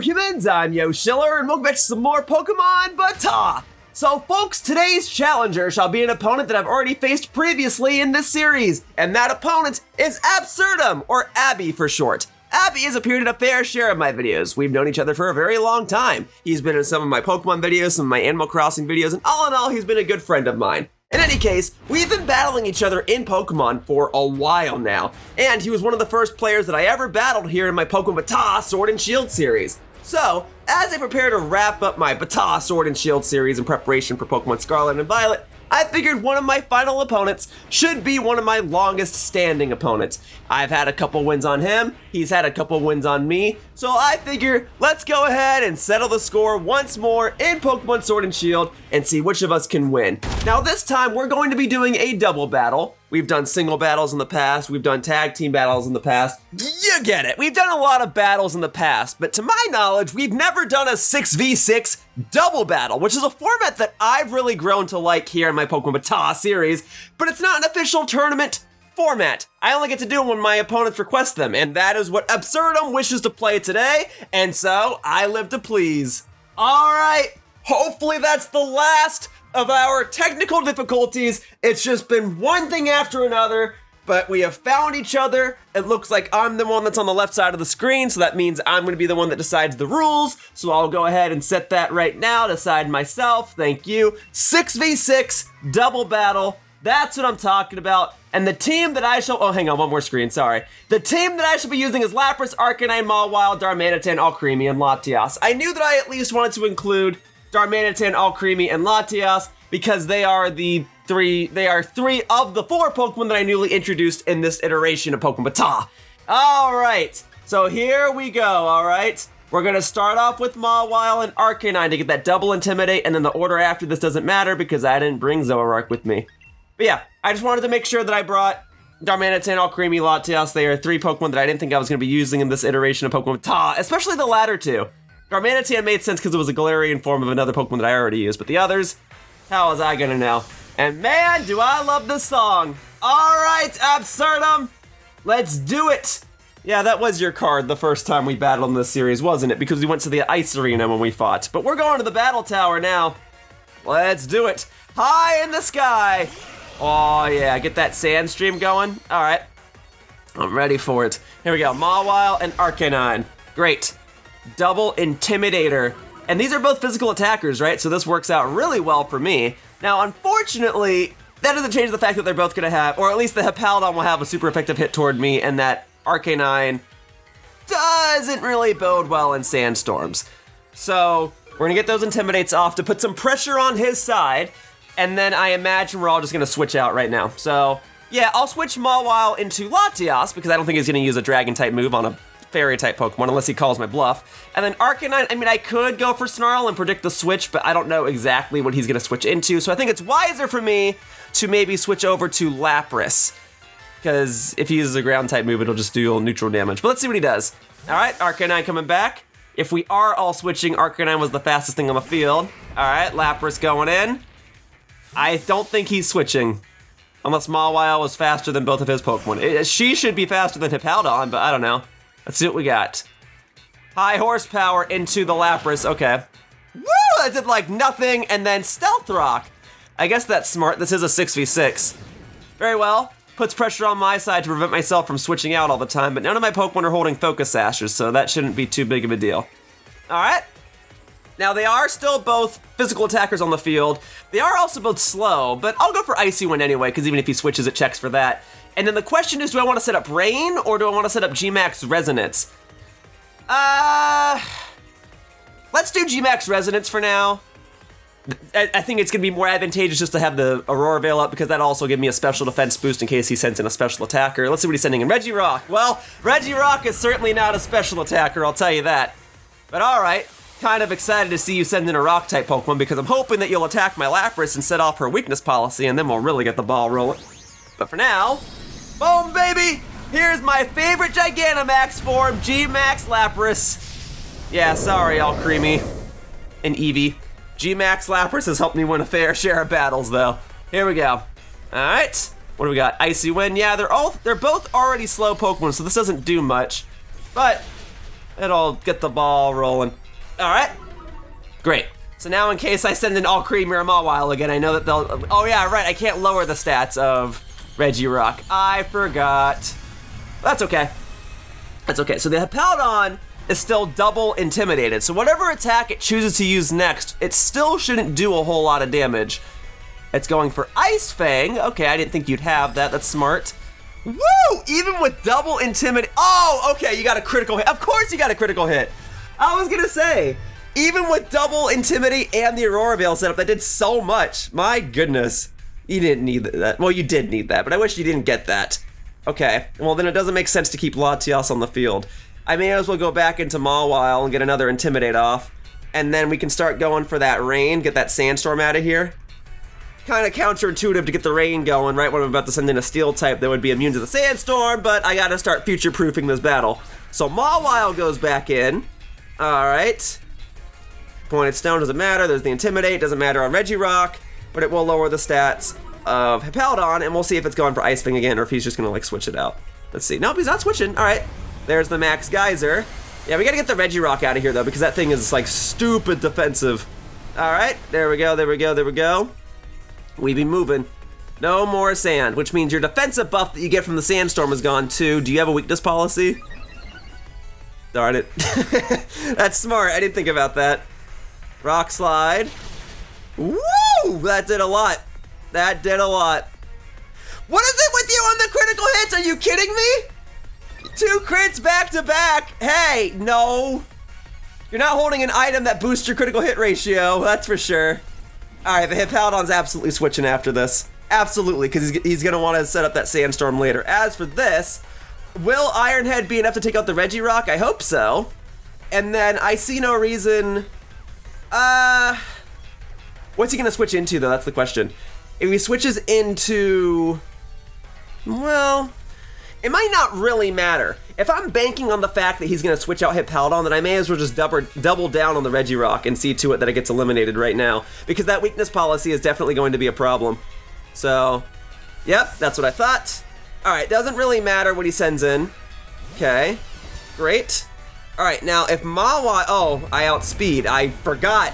humans? I'm Yoshiller, and welcome back to some more Pokemon BATAW! So folks, today's challenger shall be an opponent that I've already faced previously in this series, and that opponent is Absurdum, or Abby for short. Abby has appeared in a fair share of my videos. We've known each other for a very long time. He's been in some of my Pokemon videos, some of my Animal Crossing videos, and all in all, he's been a good friend of mine. In any case, we've been battling each other in Pokemon for a while now, and he was one of the first players that I ever battled here in my Pokemon BATAW Sword and Shield series. So, as I prepare to wrap up my BATAW Sword and Shield series in preparation for Pokemon Scarlet and Violet, I figured one of my final opponents should be one of my longest standing opponents. I've had a couple wins on him, he's had a couple wins on me, so I figure let's go ahead and settle the score once more in Pokemon Sword and Shield and see which of us can win. Now this time we're going to be doing a double battle. We've done single battles in the past, we've done tag team battles in the past. You get it, we've done a lot of battles in the past, but to my knowledge, we've never done a 6v6 double battle, which is a format that I've really grown to like here in my Pokemon BATAW series, but it's not an official tournament format. I only get to do it when my opponents request them, and that is what Absurdum wishes to play today, and so I live to please. All right, hopefully that's the last of our technical difficulties. It's just been one thing after another, but we have found each other. It looks like I'm the one that's on the left side of the screen, so that means I'm gonna be the one that decides the rules, so I'll go ahead and set that right now, decide myself, thank you. 6v6, double battle, that's what I'm talking about. And the team that I shall, oh hang on, one more screen, sorry. The team that I shall be using is Lapras, Arcanine, Mawile, Darmanitan, Alcremie, and Latias. I knew that I at least wanted to include Darmanitan, Alcremie, and Latias because they are three of the 4 Pokemon that I newly introduced in this iteration of Pokemon BATAW. All right, so here we go, all right? We're gonna start off with Mawile and Arcanine to get that double Intimidate, and then the order after this doesn't matter because I didn't bring Zoroark with me. But yeah, I just wanted to make sure that I brought Darmanitan, Alcremie, Latias. They are 3 Pokemon that I didn't think I was gonna be using in this iteration of Pokemon BATAW, especially the latter 2. Darmanitan made sense because it was a Galarian form of another Pokemon that I already used, but the others, how was I gonna know? And man, do I love this song. All right, Absurdum, let's do it. Yeah, that was your card the first time we battled in this series, wasn't it? Because we went to the ice arena when we fought. But we're going to the battle tower now. Let's do it. High in the sky. Oh yeah, get that sand stream going. All right, I'm ready for it. Here we go, Mawile and Arcanine. Great, double Intimidator. And these are both physical attackers, right? So this works out really well for me. Now, unfortunately, that doesn't change the fact that they're both gonna have, or at least the Hippowdon will have a super effective hit toward me, and that Arcanine doesn't really bode well in sandstorms. So we're gonna get those Intimidates off to put some pressure on his side, and then I imagine we're all just gonna switch out right now. So yeah, I'll switch Mawile into Latias because I don't think he's gonna use a dragon type move on a fairy type Pokemon unless he calls my bluff. And then Arcanine, I mean, I could go for Snarl and predict the switch, but I don't know exactly what he's gonna switch into. So I think it's wiser for me to maybe switch over to Lapras, because if he uses a ground type move, it'll just do neutral damage. But let's see what he does. All right, Arcanine coming back. If we are all switching, Arcanine was the fastest thing on the field. All right, Lapras going in. I don't think he's switching, unless Mawile was faster than both of his Pokemon. She should be faster than Hippowdon, but I don't know. Let's see what we got. High horsepower into the Lapras, okay. Woo, that did like nothing, and then Stealth Rock. I guess that's smart, this is a 6v6. Very well, puts pressure on my side to prevent myself from switching out all the time, but none of my Pokemon are holding Focus Sashes, so that shouldn't be too big of a deal. All right. Now they are still both physical attackers on the field. They are also both slow, but I'll go for Icy Wind anyway, because even if he switches, it checks for that. And then the question is, do I want to set up Rain, or do I want to set up G-Max Resonance? Let's do G-Max Resonance for now. I think it's going to be more advantageous just to have the Aurora Veil up, because that'll also give me a special defense boost in case he sends in a special attacker. Let's see what he's sending in. Regirock. Well, Regirock is certainly not a special attacker, I'll tell you that. But all right. Kind of excited to see you send in a rock-type Pokemon because I'm hoping that you'll attack my Lapras and set off her weakness policy, and then we'll really get the ball rolling. But for now, boom, baby! Here's my favorite Gigantamax form, G-Max Lapras. Yeah, sorry, Alcremie and Eevee. G-Max Lapras has helped me win a fair share of battles, though. Here we go. All right, what do we got? Icy Wind. Yeah, they're both already slow Pokemon, so this doesn't do much. But It'll get the ball rolling. All right, great. So now in case I send in Alcremie or Mawile again, I know that they'll, oh yeah, right, I can't lower the stats of Regirock. I forgot. That's okay. That's okay. So the Hippowdon is still double intimidated. So whatever attack it chooses to use next, it still shouldn't do a whole lot of damage. It's going for Ice Fang. Okay, I didn't think you'd have that. That's smart. Woo! Even with double intimidate. Oh, okay, you got a critical hit. Of course you got a critical hit. I was gonna say, even with double intimidate and the Aurora Veil setup, that did so much. My goodness. You didn't need that. Well, you did need that, but I wish you didn't get that. Okay, well then it doesn't make sense to keep Latias on the field. I may as well go back into Mawile and get another Intimidate off, and then we can start going for that rain, get that Sandstorm out of here. Kind of counterintuitive to get the rain going right when I'm about to send in a Steel type that would be immune to the Sandstorm, but I gotta start future-proofing this battle. So Mawile goes back in. Alright. Pointed Stone doesn't matter, there's the Intimidate, doesn't matter on Regirock, but it will lower the stats of Hippowdon, and we'll see if it's going for Ice Fang again, or if he's just gonna like switch it out. Let's see. Nope, he's not switching. Alright. There's the Max Geyser. Yeah, we gotta get the Regirock out of here though, because that thing is like stupid defensive. Alright, there we go, there we go, there we go. We be moving. No more sand, which means your defensive buff that you get from the Sandstorm is gone too. Do you have a weakness policy? Darn it. That's smart, I didn't think about that. Rock Slide. Woo! That did a lot. That did a lot. What is it with you on the critical hits? Are you kidding me? 2 crits back to back. Hey, no. You're not holding an item that boosts your critical hit ratio, that's for sure. Alright, the Hippowdon's absolutely switching after this. Absolutely, because he's going to want to set up that Sandstorm later. As for this, will Ironhead be enough to take out the Regirock? I hope so. And then I see no reason... What's he going to switch into, though? That's the question. If he switches into... Well... It might not really matter. If I'm banking on the fact that he's going to switch out Hippowdon, then I may as well just double down on the Regirock and see to it that it gets eliminated right now. Because that weakness policy is definitely going to be a problem. So, yep, that's what I thought. Alright, doesn't really matter what he sends in. Okay, great. Alright, now if Mawile... Oh, I outspeed. I forgot.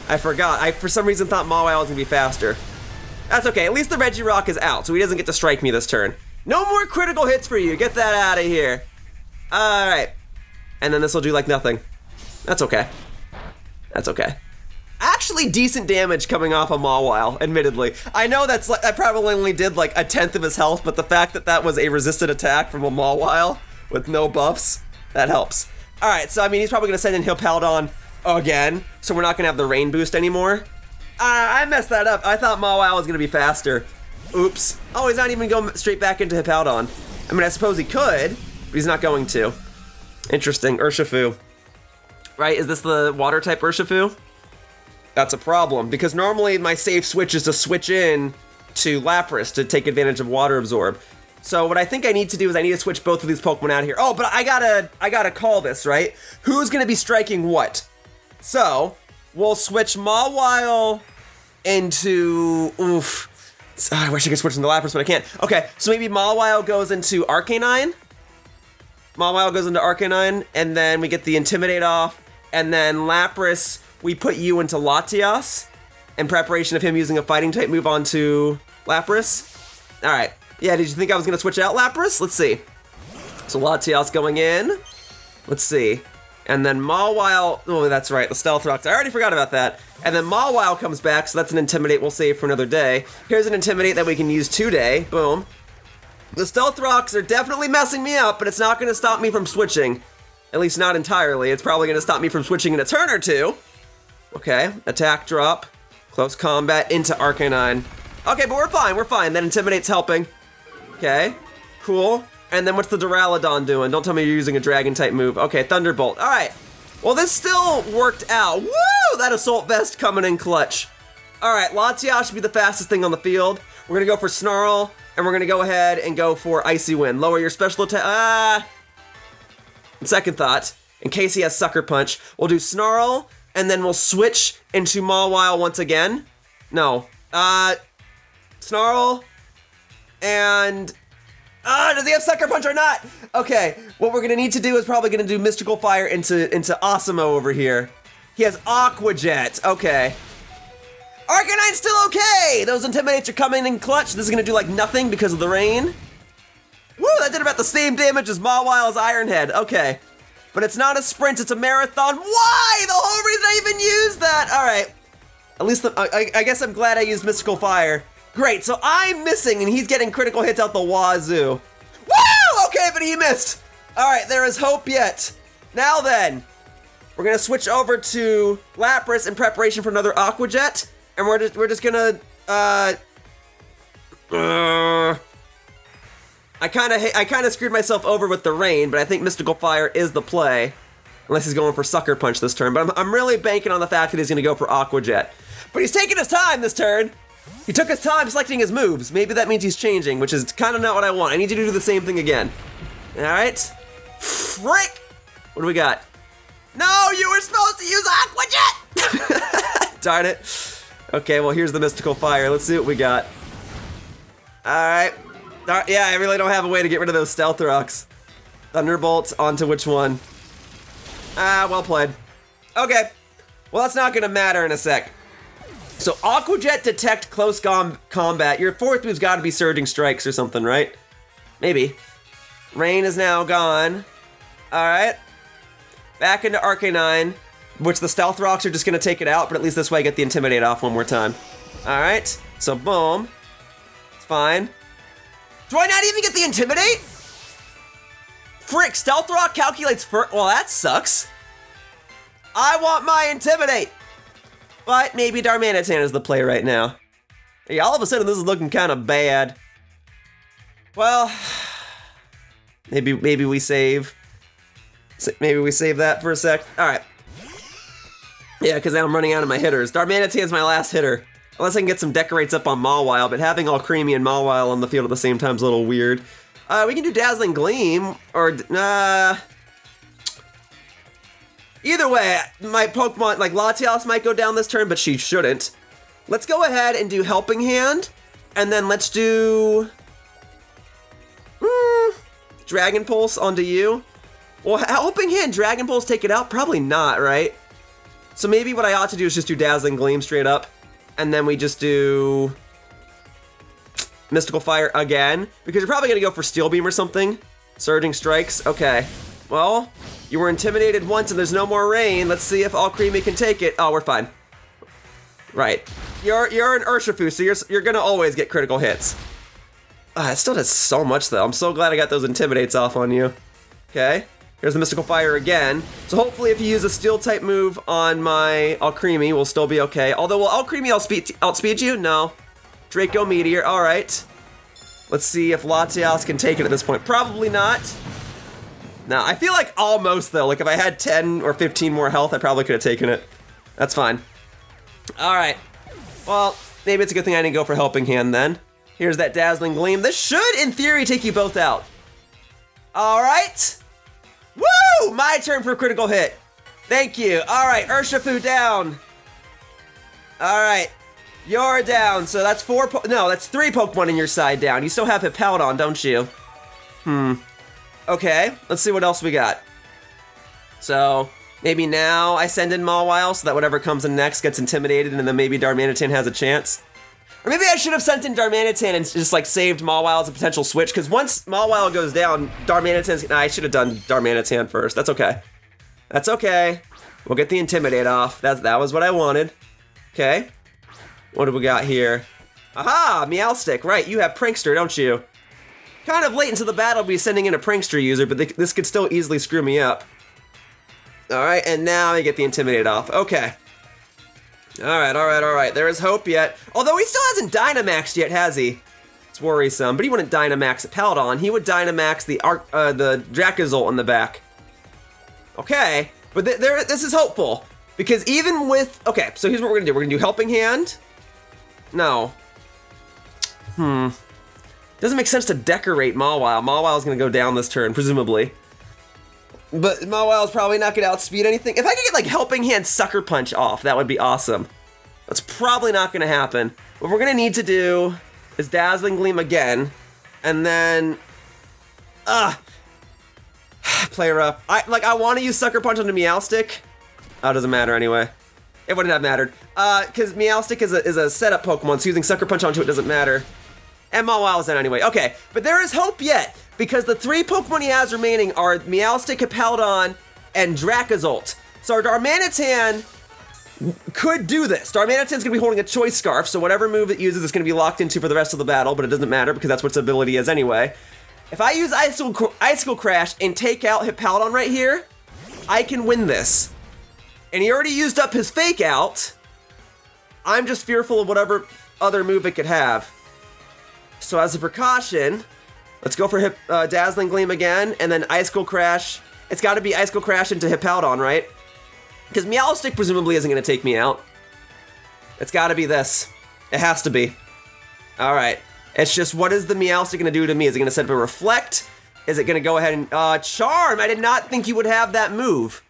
I for some reason thought Mawile was going to be faster. That's okay, at least the Regirock is out, so he doesn't get to strike me this turn. No more critical hits for you. Get that out of here. Alright. And then this will do like nothing. That's okay. That's okay. Actually decent damage coming off of Mawile, admittedly. I know that's like, I probably only did like 1/10 of his health, but the fact that that was a resisted attack from a Mawile with no buffs, that helps. Alright, so I mean, he's probably going to send in Hippowdon again, so we're not going to have the rain boost anymore. I messed that up. I thought Mawile was going to be faster. Oops. Oh, he's not even going straight back into Hippowdon. I mean, I suppose he could, but he's not going to. Interesting. Urshifu. Right? Is this the water type Urshifu? That's a problem, because normally my safe switch is to switch in to Lapras to take advantage of Water Absorb. So what I think I need to do is I need to switch both of these Pokemon out here. Oh, but I gotta call this, right? Who's gonna be striking what? So, we'll switch Mawile into... Oof. I wish I could switch into Lapras, but I can't. Okay, so maybe Mawile goes into Arcanine. Mawile goes into Arcanine, and then we get the Intimidate off, and then Lapras, we put you into Latias in preparation of him using a fighting type move onto Lapras. Alright, yeah, did you think I was gonna switch out Lapras? Let's see. So Latias going in. Let's see. And then Mawile, oh, that's right, the Stealth Rocks. I already forgot about that. And then Mawile comes back, so that's an Intimidate we'll save for another day. Here's an Intimidate that we can use today. Boom. The Stealth Rocks are definitely messing me up, but it's not going to stop me from switching. At least not entirely. It's probably going to stop me from switching in a turn or two. Okay, attack drop. Close combat into Arcanine. Okay, but we're fine, we're fine. That Intimidate's helping. Okay, cool. And then what's the Duraludon doing? Don't tell me you're using a Dragon-type move. Okay, Thunderbolt. All right. Well, this still worked out. Woo! That Assault Vest coming in clutch. All right, Latias should be the fastest thing on the field. We're going to go for Snarl, and we're going to go ahead and go for Icy Wind. Lower your special attack. Second thought, in case he has Sucker Punch, we'll do Snarl, and then we'll switch into Mawile once again. No. Snarl, and... Does he have Sucker Punch or not? Okay, what we're gonna need to do is probably gonna do Mystical Fire into Asimo over here. He has Aqua Jet, okay. Arcanine's still okay! Those Intimidates are coming in clutch. This is gonna do like nothing because of the rain. Woo, that did about the same damage as Mawile's Iron Head, okay. But it's not a sprint, it's a marathon. Why? The whole reason I even used that! All right, at least I guess I'm glad I used Mystical Fire. Great, so I'm missing and he's getting critical hits out the wazoo. Woo! Okay, but he missed. All right, there is hope yet. Now then, we're gonna switch over to Lapras in preparation for another Aqua Jet. And we're just gonna I kind of screwed myself over with the rain, but I think Mystical Fire is the play, unless he's going for Sucker Punch this turn. But I'm really banking on the fact that he's gonna go for Aqua Jet. But he's taking his time this turn. He took his time selecting his moves. Maybe that means he's changing, which is kind of not what I want. I need you to do the same thing again. All right. Frick! What do we got? No, you were supposed to use Aqua Jet. Darn it. Okay, well, here's the Mystical Fire. Let's see what we got. All right. Yeah, I really don't have a way to get rid of those Stealth Rocks. Thunderbolt onto which one? Well played. Okay. Well, that's not gonna matter in a sec. So, Aqua Jet detect close combat. Your fourth move's gotta be Surging Strikes or something, right? Maybe. Rain is now gone. All right. Back into Arcanine, which the Stealth Rocks are just gonna take it out, but at least this way I get the Intimidate off one more time. All right, so boom. It's fine. Do I not even get the Intimidate? Frick, Stealth Rock calculates for, well, that sucks. I want my Intimidate. But maybe Darmanitan is the play right now. Yeah, all of a sudden this is looking kind of bad. Well, maybe we save. Maybe we save that for a sec. All right. Yeah, because now I'm running out of my hitters. Darmanitan's my last hitter. Unless I can get some Decorates up on Mawile, but having Alcremie and Mawile on the field at the same time is a little weird. We can do Dazzling Gleam, or, either way, my Pokemon, like Latias might go down this turn, but she shouldn't. Let's go ahead and do Helping Hand, and then let's do Dragon Pulse onto you. Well, Helping Hand, Dragon Pulse, take it out? Probably not, right? So maybe what I ought to do is just do Dazzling Gleam straight up, and then we just do Mystical Fire again, because you're probably gonna go for Steel Beam or something. Surging Strikes, okay. Well, you were intimidated once and there's no more rain. Let's see if Alcremie can take it. Oh, we're fine. Right. You're an Urshifu, so you're gonna always get critical hits. It still does so much though. I'm so glad I got those Intimidates off on you. Okay. Here's the Mystical Fire again. So hopefully if you use a Steel-type move on my Alcremie, we'll still be okay. Although, will Alcremie outspeed you? No. Draco Meteor, all right. Let's see if Latias can take it at this point. Probably not. No, I feel like almost, though. Like, if I had 10 or 15 more health, I probably could have taken it. That's fine. All right. Well, maybe it's a good thing I didn't go for Helping Hand, then. Here's that Dazzling Gleam. This should, in theory, take you both out. All right. Woo! My turn for a critical hit. Thank you. All right, Urshifu down. All right, you're down. So that's that's 3 Pokemon in your side down. You still have Hippowdon, don't you? Okay, let's see what else we got. So maybe now I send in Mawile so that whatever comes in next gets intimidated, and then maybe Darmanitan has a chance. Or maybe I should have sent in Darmanitan and just like saved Mawile as a potential switch, because once Mawile goes down, Darmanitan's... Nah, I should have done Darmanitan first. That's okay. That's okay. We'll get the Intimidate off. That was what I wanted. Okay. What do we got here? Aha! Meowstic. Right, you have Prankster, don't you? Kind of late into the battle to be sending in a Prankster user, but this could still easily screw me up. Alright, and now I get the Intimidate off. Okay. Alright. There is hope yet. Although he still hasn't Dynamaxed yet, has he? It's worrisome, but he wouldn't Dynamax Hippowdon. He would Dynamax the Dracozolt in the back. Okay, but this is hopeful. Because even with... Okay, so here's what we're gonna do. We're gonna do Helping Hand. No. Doesn't make sense to decorate Mawile. Mawile's gonna go down this turn, presumably. But Mawile's probably not gonna outspeed anything. If I could get like Helping Hand Sucker Punch off, that would be awesome. That's probably not gonna happen. What we're gonna need to do is Dazzling Gleam again, and then Play rough. I want to use Sucker Punch on the Meowstic. Oh, it doesn't matter anyway. It wouldn't have mattered. Because Meowstic is a setup Pokemon, so using Sucker Punch onto it doesn't matter. And Mawile is in anyway. Okay, but there is hope yet, because the 3 Pokemon he has remaining are Meowstic, Hippowdon, and Dracozolt. So our Darmanitan could do this. Darmanitan's gonna be holding a Choice Scarf, so whatever move it uses is gonna be locked into for the rest of the battle, but it doesn't matter because that's what its ability is anyway. If I use Icicle Crash and take out Hippowdon right here, I can win this. And he already used up his Fake Out. I'm just fearful of whatever other move it could have. So as a precaution, let's go for Dazzling Gleam again, and then Icicle Crash. It's gotta be Icicle Crash into Hippowdon, right? Because Meowstic presumably isn't gonna take me out. It's gotta be this. It has to be. All right. It's just, what is the Meowstic gonna do to me? Is it gonna set up a Reflect? Is it gonna go ahead and, Charm? I did not think you would have that move.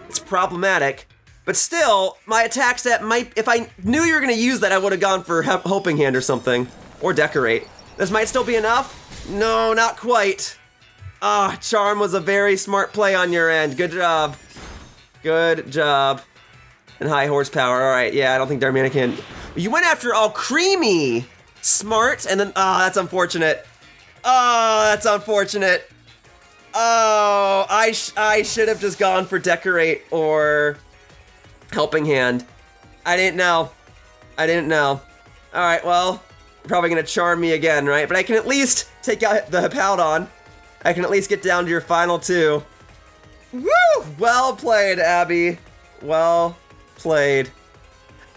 It's problematic. But still, my attack stat might, if I knew you were gonna use that, I would have gone for Helping Hand or something. Or Decorate. This might still be enough? No, not quite. Charm was a very smart play on your end. Good job. Good job. And high horsepower. All right, yeah, I don't think Darmanitan. You went after Alcremie. Smart, and then, that's unfortunate. Oh, that's unfortunate. Oh, I should have just gone for Decorate or Helping Hand. I didn't know. All right, well, you're probably gonna charm me again, right? But I can at least take out the Hippowdon. I can at least get down to your final 2. Woo! Well played, Abby. Well played.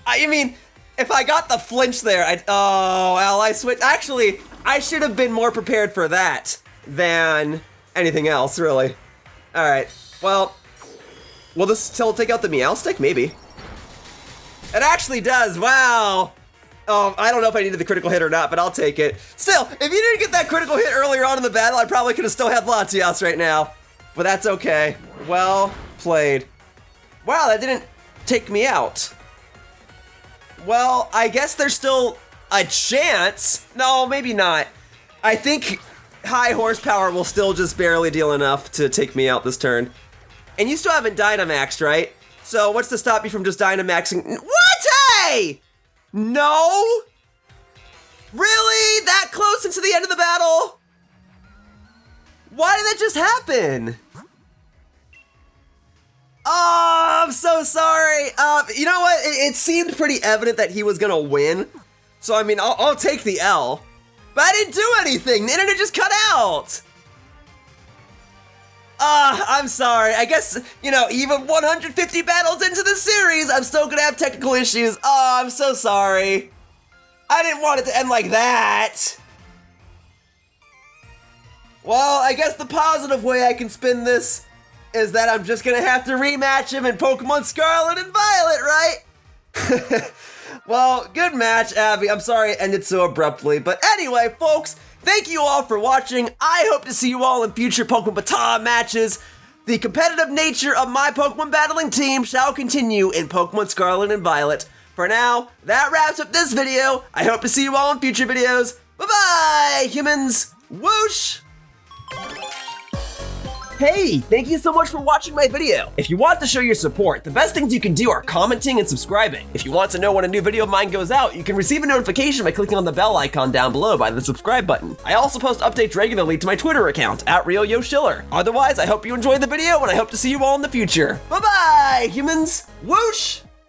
I mean, if I got the flinch there, ally switch. Actually, I should have been more prepared for that than anything else, really. All right, well, will this still take out the Meowstic? Maybe. It actually does, wow. I don't know if I needed the critical hit or not, but I'll take it. Still, if you didn't get that critical hit earlier on in the battle, I probably could have still had Latias right now. But that's okay. Well played. Wow, that didn't take me out. Well, I guess there's still a chance. No, maybe not. I think high horsepower will still just barely deal enough to take me out this turn. And you still haven't Dynamaxed, right? So what's to stop you from just Dynamaxing? What? Hey! No? Really? That close into the end of the battle? Why did that just happen? Oh, I'm so sorry. You know what? It seemed pretty evident that he was gonna win. So, I mean, I'll take the L. But I didn't do anything. The internet just cut out. I'm sorry. I guess, you know, even 150 battles into the series, I'm still gonna have technical issues. Oh, I'm so sorry. I didn't want it to end like that. Well, I guess the positive way I can spin this is that I'm just gonna have to rematch him in Pokemon Scarlet and Violet, right? Well, good match, Abby. I'm sorry it ended so abruptly. But anyway, folks, thank you all for watching. I hope to see you all in future Pokemon BATAW matches. The competitive nature of my Pokemon battling team shall continue in Pokemon Scarlet and Violet. For now, that wraps up this video. I hope to see you all in future videos. Bye-bye, humans. Whoosh! Hey, thank you so much for watching my video. If you want to show your support, the best things you can do are commenting and subscribing. If you want to know when a new video of mine goes out, you can receive a notification by clicking on the bell icon down below by the subscribe button. I also post updates regularly to my Twitter account, @RealYoshiller. Otherwise, I hope you enjoyed the video and I hope to see you all in the future. Bye-bye, humans. Whoosh!